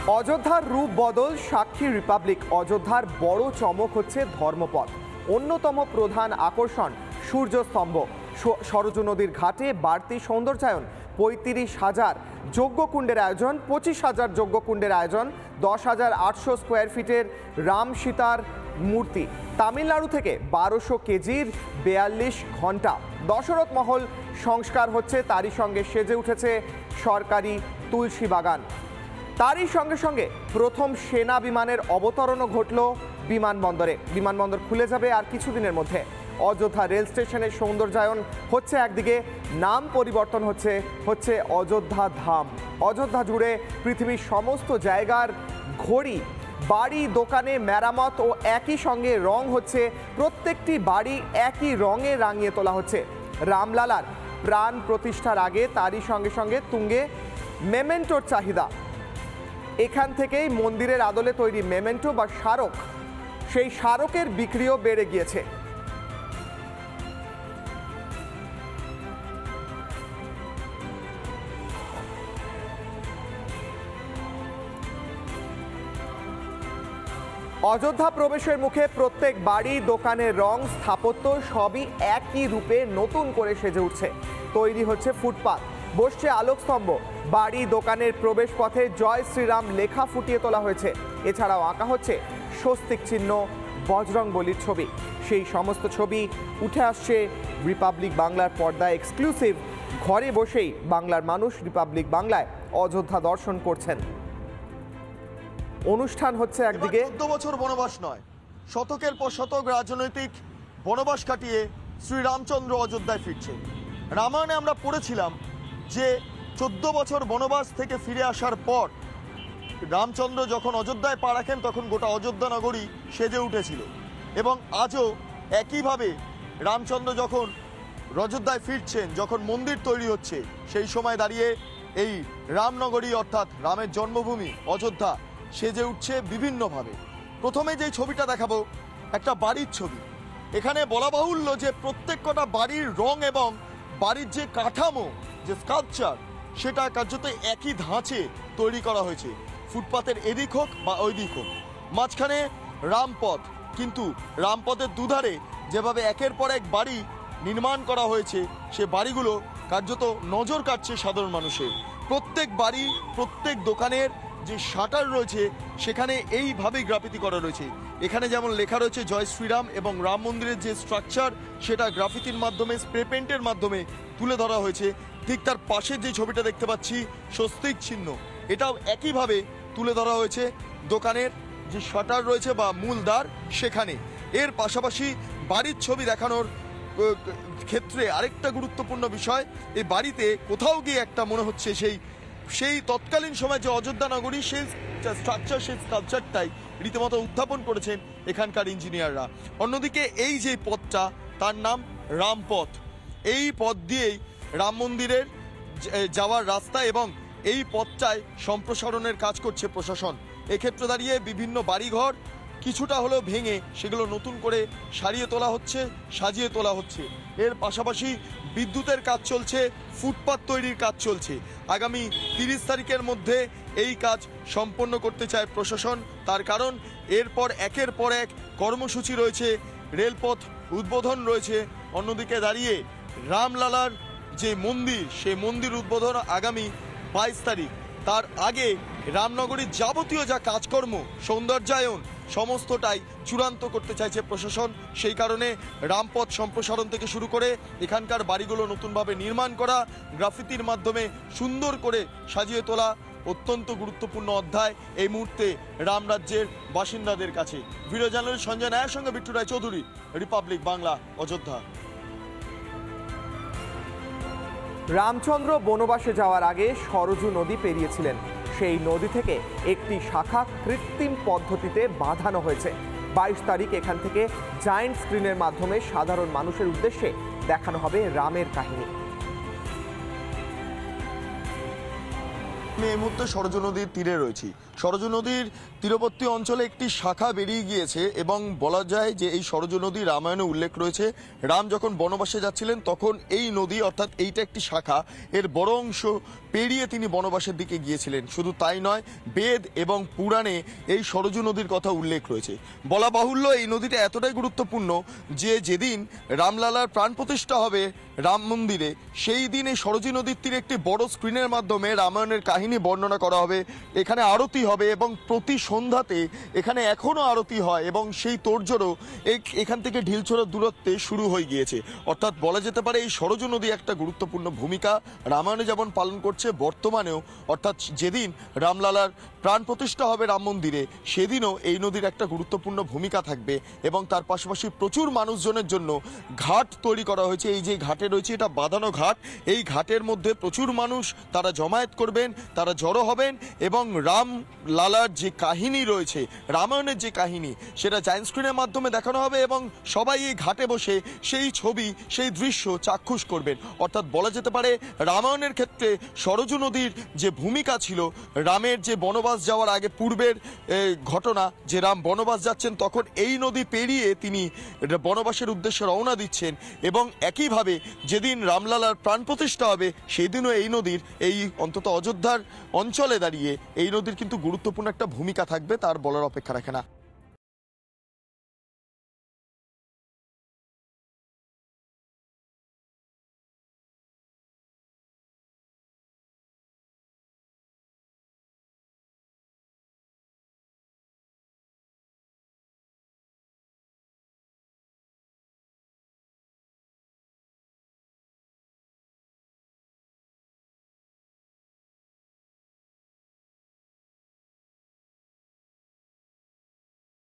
অযোধ্যার রূপ বদল, সাক্ষী রিপাবলিক। অযোধ্যার বড় চমক হচ্ছে ধর্মপথ। অন্যতম প্রধান আকর্ষণ সূর্যস্তম্ভ। সরজু নদীর ঘাটে বাড়তি সৌন্দর্যায়ন। ৩৫,০০০ যজ্ঞকুণ্ডের আয়োজন, ২৫,০০০ যজ্ঞকুণ্ডের আয়োজন, ১০,৮০০ স্কোয়ার ফিটের রাম সীতার মূর্তি। তামিলনাড়ু থেকে ১২০০ কেজির ৪২ ঘন্টা। দশরথ মহল সংস্কার হচ্ছে, তারই সঙ্গে সেজে উঠেছে সরকারি তুলসী বাগান। তারই সঙ্গে সঙ্গে প্রথম সেনা বিমানের অবতরণও ঘটল বিমানবন্দরে। বিমানবন্দর খুলে যাবে আর কিছুদিনের মধ্যে। অযোধ্যা রেল স্টেশনের সৌন্দর্যায়ন হচ্ছে একদিকে, নাম পরিবর্তন হচ্ছে অযোধ্যা ধাম। অযোধ্যা জুড়ে পৃথিবীর সমস্ত জায়গার ঘড়ি, বাড়ি, দোকানে মেরামত ও একই সঙ্গে রং হচ্ছে। প্রত্যেকটি বাড়ি একই রঙে রাঙিয়ে তোলা হচ্ছে। রামলালার প্রাণ প্রতিষ্ঠার আগে তারই সঙ্গে সঙ্গে তুঙ্গে মেমেন্টোর চাহিদা। এখান থেকেই মন্দিরের আদলে তৈরি মেমেন্টো বা স্মারক, সেই স্মারকের বিক্রিও বেড়ে গিয়েছে। অযোধ্যা প্রবেশের মুখে প্রত্যেক বাড়ি, দোকানের রং, স্থাপত্য সবই একই রূপে নতুন করে সেজে উঠছে। তৈরি হচ্ছে ফুটপাত, বসছে আলোকস্তম্ভ। বাড়ি, দোকানের প্রবেশ পথে জয় শ্রীরাম লেখা ফুটিয়ে তোলা হয়েছে। এছাড়াও আঁকা হচ্ছে স্বস্তিক চিহ্ন, বজরংবলীর ছবি। সেই সমস্ত ছবি উঠে আসছে রিপাবলিক বাংলার পর্দায় এক্সক্লুসিভ। ঘরে বসেই বাংলার মানুষ রিপাবলিক বাংলায় অযোধ্যা দর্শন করছেন। অনুষ্ঠান হচ্ছে একদিকে। 14 বছর বনবাস নয়, শতকের পর শতক রাজনৈতিক বনবাস কাটিয়ে শ্রীরামচন্দ্র অযোধ্যায় ফিরছেন। রামায়ণে আমরা পড়েছিলাম যে 14 বছর বনবাস থেকে ফিরে আসার পর রামচন্দ্র যখন অযোধ্যায় পা রাখেন তখন গোটা অযোধ্যা নগরী সেজে উঠেছিল। এবং আজও একইভাবে রামচন্দ্র যখন অযোধ্যায় ফিরছেন, যখন মন্দির তৈরি হচ্ছে, সেই সময় দাঁড়িয়ে এই রামনগরী অর্থাৎ রামের জন্মভূমি অযোধ্যা সেজে উঠছে বিভিন্নভাবে। প্রথমে যেই ছবিটা দেখাবো একটা বাড়ির ছবি। এখানে বলা বাহুল্য যে প্রত্যেক কটা বাড়ির রং এবং বাড়ির যে কাঠামো, যে স্কাল্পচার, সেটা কার্যত একই ধাঁচে তৈরি করা হয়েছে। ফুটপাতের এদিক হোক বা ওই দিক হোক, মাঝখানে রামপথ, কিন্তু রামপথের দুধারে যেভাবে একের পর এক বাড়ি নির্মাণ করা হয়েছে, সে বাড়িগুলো কার্যত নজর কাটছে সাধারণ মানুষের। প্রত্যেক বাড়ি, প্রত্যেক দোকানের যে শাটার রয়েছে সেখানে এইভাবেই গ্রাফিতি করা রয়েছে। এখানে যেমন লেখা রয়েছে জয় শ্রীরাম, এবং রাম মন্দিরের যে স্ট্রাকচার সেটা গ্রাফিতির মাধ্যমে, স্প্রে পেন্টের মাধ্যমে তুলে ধরা হয়েছে। ঠিক তার পাশে যে ছবিটা দেখতে পাচ্ছি স্বস্তিক চিহ্ন, এটাও একইভাবে তুলে ধরা হয়েছে দোকানের যে শাটার রয়েছে বা মূল দ্বার সেখানে। এর পাশাপাশি বাড়ির ছবি দেখানোর ক্ষেত্রে আরেকটা গুরুত্বপূর্ণ বিষয়, এই বাড়িতে কোথাও গিয়ে একটা মনে হচ্ছে সেই তৎকালীন সময় যে অযোধ্যা নগরী, সেই স্ট্রাকচার, সেই স্কাল্পচারটাই রীতিমতো উত্থাপন করেছেন এখানকার ইঞ্জিনিয়াররা। অন্যদিকে এই যে পথটা, তার নাম রামপথ। এই পথ দিয়েই রাম মন্দিরের যাওয়ার রাস্তা, এবং এই পথটায় সম্প্রসারণের কাজ করছে প্রশাসন। এক্ষেত্রে দাঁড়িয়ে বিভিন্ন বাড়িঘর কিছুটা হলেও ভেঙে সেগুলো নতুন করে সারিয়ে তোলা হচ্ছে, সাজিয়ে তোলা হচ্ছে। এর পাশাপাশি বিদ্যুতের কাজ চলছে, ফুটপাত তৈরির কাজ চলছে। আগামী 30 তারিখের মধ্যে এই কাজ সম্পন্ন করতে চায় প্রশাসন। তার কারণ এরপর একের পর এক কর্মসূচি রয়েছে, রেলপথ উদ্বোধন রয়েছে। অন্যদিকে দাঁড়িয়ে রামলালার যে মন্দির, সেই মন্দির উদ্বোধন আগামী 22 তারিখ। তার আগে রামনগরীর যাবতীয় যা কাজকর্ম, সৌন্দর্যায়ন, সমস্তটাই চূড়ান্ত করতে চাইছে প্রশাসন। সেই কারণে রামপথ সম্প্রসারণ থেকে শুরু করে এখানকার বাড়িগুলো নতুনভাবে নির্মাণ করা, গ্রাফিতির মাধ্যমে সুন্দর করে সাজিয়ে তোলা অত্যন্ত গুরুত্বপূর্ণ অধ্যায় এই মুহূর্তে রামরাজ্যের বাসিন্দাদের কাছে। ভিডিও জার্নালিস্ট সঞ্জয় নায়ের সঙ্গে বিট্টু রায় চৌধুরী, রিপাবলিক বাংলা, অযোধ্যা। রামচন্দ্র বনবাসে যাওয়ার আগে সরজু নদী পেরিয়েছিলেন। সেই নদী থেকে একটি শাখা কৃত্রিম পদ্ধতিতে বাঁধানো হয়েছে। 22 তারিখ এখান থেকে জায়ান্ট স্ক্রিনের মাধ্যমে সাধারণ মানুষের উদ্দেশ্যে দেখানো হবে রামের কাহিনী। আমি এই মুহূর্তে সরজু নদীর তীরে রয়েছি। সরজু নদীর তীরবর্তী অঞ্চলে একটি শাখা বেরিয়ে গিয়েছে এবং বলা যায় যে এই সরজু নদী রামায়ণে উল্লেখ রয়েছে। রাম যখন বনবাসে যাচ্ছিলেন তখন এই নদী, অর্থাৎ এইটা একটি শাখা, এর বড় অংশ পেরিয়ে তিনি বনবাসের দিকে গিয়েছিলেন। শুধু তাই নয়, বেদ এবং পুরাণে এই সরজু নদীর কথা উল্লেখ রয়েছে। বলা বাহুল্য এই নদীটা এতটাই গুরুত্বপূর্ণ যে যেদিন রামলালার প্রাণ প্রতিষ্ঠা হবে রাম মন্দিরে, সেই দিন এই সরজু নদীর তীরে একটি বড় স্ক্রিনের মাধ্যমে রামায়ণের কাহিনী বর্ণনা করা হবে। এখানে আরতি হবে এবং প্রতি সন্ধ্যাতে এখানে এখনও আরতি হয় এবং সেই তোড়জোড়ও এখান থেকে ঢিলছোড়ার দূরত্বে শুরু হয়ে গিয়েছে। অর্থাৎ বলা যেতে পারে এই সরজু নদী একটা গুরুত্বপূর্ণ ভূমিকা রামায়ণে যেমন পালন করছে, বর্তমানেও, অর্থাৎ যেদিন রামলালার প্রাণ প্রতিষ্ঠা হবে রাম মন্দিরে সেদিনও এই নদীর একটা গুরুত্বপূর্ণ ভূমিকা থাকবে। এবং তার পাশাপাশি প্রচুর মানুষজনের জন্য ঘাট তৈরি করা হয়েছে। এই যে ঘাটে রয়েছে, এটা বাঁধানো ঘাট। এই ঘাটের মধ্যে প্রচুর মানুষ তারা জমায়েত করবেন, তারা জড়ো হবেন এবং রাম লালার যে কাহিনী রয়েছে, রামায়ণের যে কাহিনী, সেটা জায়ান্ট স্ক্রিনের মাধ্যমে দেখানো হবে এবং সবাই এই ঘাটে বসে সেই ছবি, সেই দৃশ্য চাক্ষুষ করবেন। অর্থাৎ বলা যেতে পারে রামায়ণের ক্ষেত্রে সরজু নদীর যে ভূমিকা ছিল, রামের যে বনবাস যাওয়ার আগে পূর্বের ঘটনা, যে রাম বনবাস যাচ্ছেন তখন এই নদী পেরিয়ে তিনি বনবাসের উদ্দেশ্যে রওনা দিচ্ছেন এবং একইভাবে যেদিন রামলালার প্রাণ প্রতিষ্ঠা হবে সেই দিনও এই নদীর, এই অন্তত অযোধ্যার অঞ্চলে দাঁড়িয়ে এই নদীর কিন্তু গুরুত্বপূর্ণ একটা ভূমিকা থাকবে, তার বলার অপেক্ষা রাখে না।